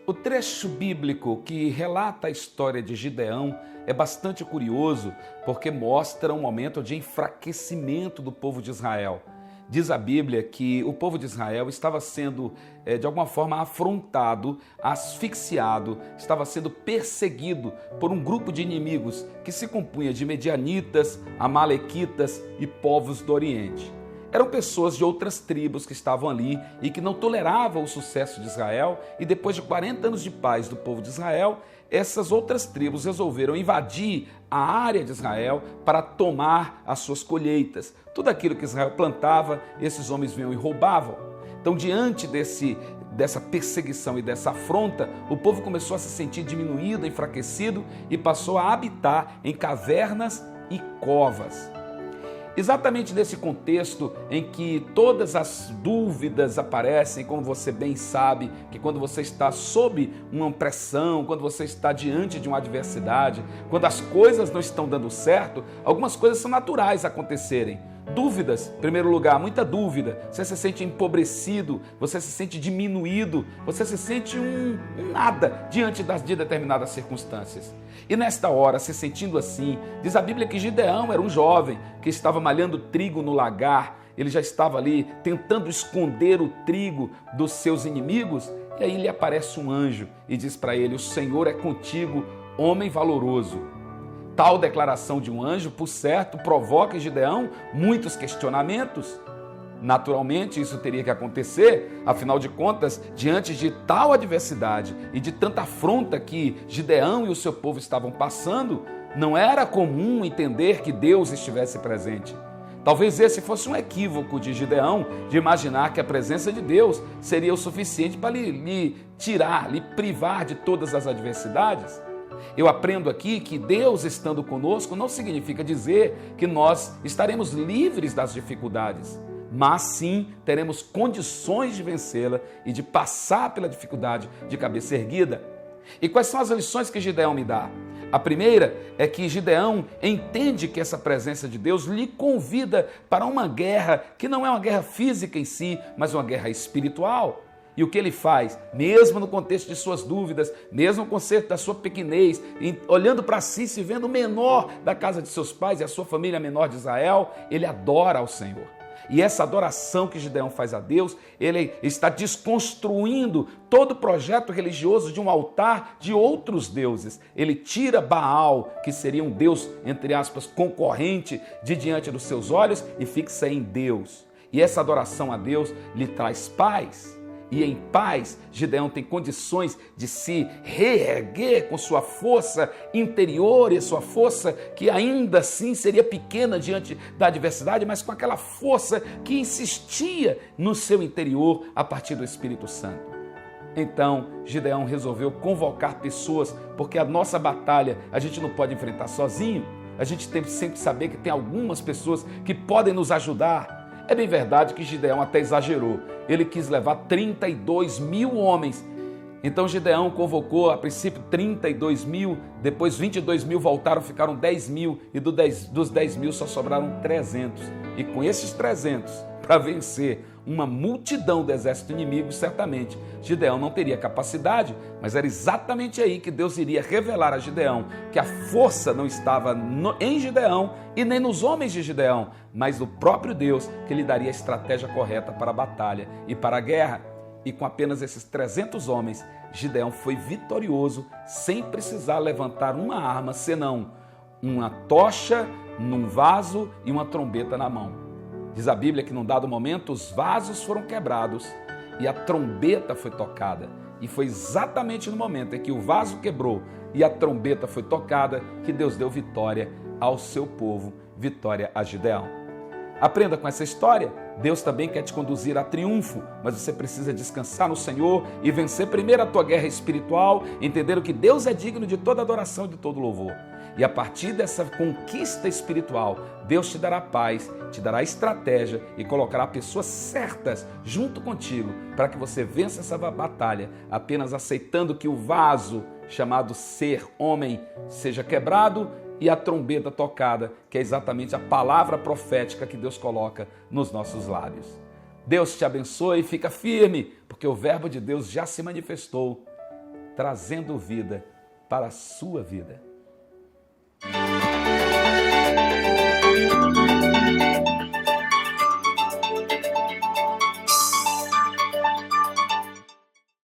O trecho bíblico que relata a história de Gideão é bastante curioso porque mostra um momento de enfraquecimento do povo de Israel. Diz a Bíblia que o povo de Israel estava sendo, de alguma forma, afrontado, asfixiado, estava sendo perseguido por um grupo de inimigos que se compunha de medianitas, amalequitas e povos do Oriente. Eram pessoas de outras tribos que estavam ali e que não toleravam o sucesso de Israel, e depois de 40 anos de paz do povo de Israel, essas outras tribos resolveram invadir a área de Israel para tomar as suas colheitas. Tudo aquilo que Israel plantava, esses homens vinham e roubavam. Então, diante dessa perseguição e dessa afronta, o povo começou a se sentir diminuído, enfraquecido e passou a habitar em cavernas e covas. Exatamente nesse contexto em que todas as dúvidas aparecem, como você bem sabe, que quando você está sob uma pressão, quando você está diante de uma adversidade, quando as coisas não estão dando certo, algumas coisas são naturais acontecerem. Dúvidas, em primeiro lugar, muita dúvida. Você se sente empobrecido, você se sente diminuído, você se sente um nada diante de determinadas circunstâncias. E nesta hora, se sentindo assim, diz a Bíblia que Gideão era um jovem que estava malhando trigo no lagar. Ele já estava ali tentando esconder o trigo dos seus inimigos. E aí lhe aparece um anjo e diz para ele: o Senhor é contigo, homem valoroso. Tal declaração de um anjo, por certo, provoca em Gideão muitos questionamentos. Naturalmente, isso teria que acontecer, afinal de contas, diante de tal adversidade e de tanta afronta que Gideão e o seu povo estavam passando, não era comum entender que Deus estivesse presente. Talvez esse fosse um equívoco de Gideão, de imaginar que a presença de Deus seria o suficiente para lhe tirar, lhe privar de todas as adversidades. Eu aprendo aqui que Deus estando conosco não significa dizer que nós estaremos livres das dificuldades, mas sim teremos condições de vencê-la e de passar pela dificuldade de cabeça erguida. E quais são as lições que Gideão me dá? A primeira é que Gideão entende que essa presença de Deus lhe convida para uma guerra que não é uma guerra física em si, mas uma guerra espiritual. E o que ele faz, mesmo no contexto de suas dúvidas, mesmo no contexto da sua pequenez, olhando para si, se vendo menor da casa de seus pais e a sua família menor de Israel, ele adora ao Senhor. E essa adoração que Gideão faz a Deus, ele está desconstruindo todo o projeto religioso de um altar de outros deuses. Ele tira Baal, que seria um deus, entre aspas, concorrente, de diante dos seus olhos e fixa em Deus. E essa adoração a Deus lhe traz paz. E em paz, Gideão tem condições de se reerguer com sua força interior e sua força que ainda assim seria pequena diante da adversidade, mas com aquela força que insistia no seu interior a partir do Espírito Santo. Então, Gideão resolveu convocar pessoas, porque a nossa batalha a gente não pode enfrentar sozinho. A gente tem que sempre saber que tem algumas pessoas que podem nos ajudar. É bem verdade que Gideão até exagerou. Ele quis levar 32 mil homens. Então Gideão convocou a princípio 32 mil, depois 22 mil voltaram, ficaram 10 mil e dos 10 mil só sobraram 300. E com esses 300, para vencer uma multidão do exército inimigo, certamente Gideão não teria capacidade, mas era exatamente aí que Deus iria revelar a Gideão que a força não estava em Gideão e nem nos homens de Gideão, mas no próprio Deus que lhe daria a estratégia correta para a batalha e para a guerra. E com apenas esses 300 homens, Gideão foi vitorioso sem precisar levantar uma arma, senão uma tocha num vaso e uma trombeta na mão. Diz a Bíblia que num dado momento os vasos foram quebrados e a trombeta foi tocada. E foi exatamente no momento em que o vaso quebrou e a trombeta foi tocada que Deus deu vitória ao seu povo, vitória a Gideão. Aprenda com essa história. Deus também quer te conduzir a triunfo, mas você precisa descansar no Senhor e vencer primeiro a tua guerra espiritual, entender que Deus é digno de toda adoração e de todo louvor. E a partir dessa conquista espiritual, Deus te dará paz, te dará estratégia e colocará pessoas certas junto contigo para que você vença essa batalha, apenas aceitando que o vaso chamado ser homem seja quebrado e a trombeta tocada, que é exatamente a palavra profética que Deus coloca nos nossos lábios. Deus te abençoe e fica firme, porque o verbo de Deus já se manifestou. trazendo vida para a sua vida.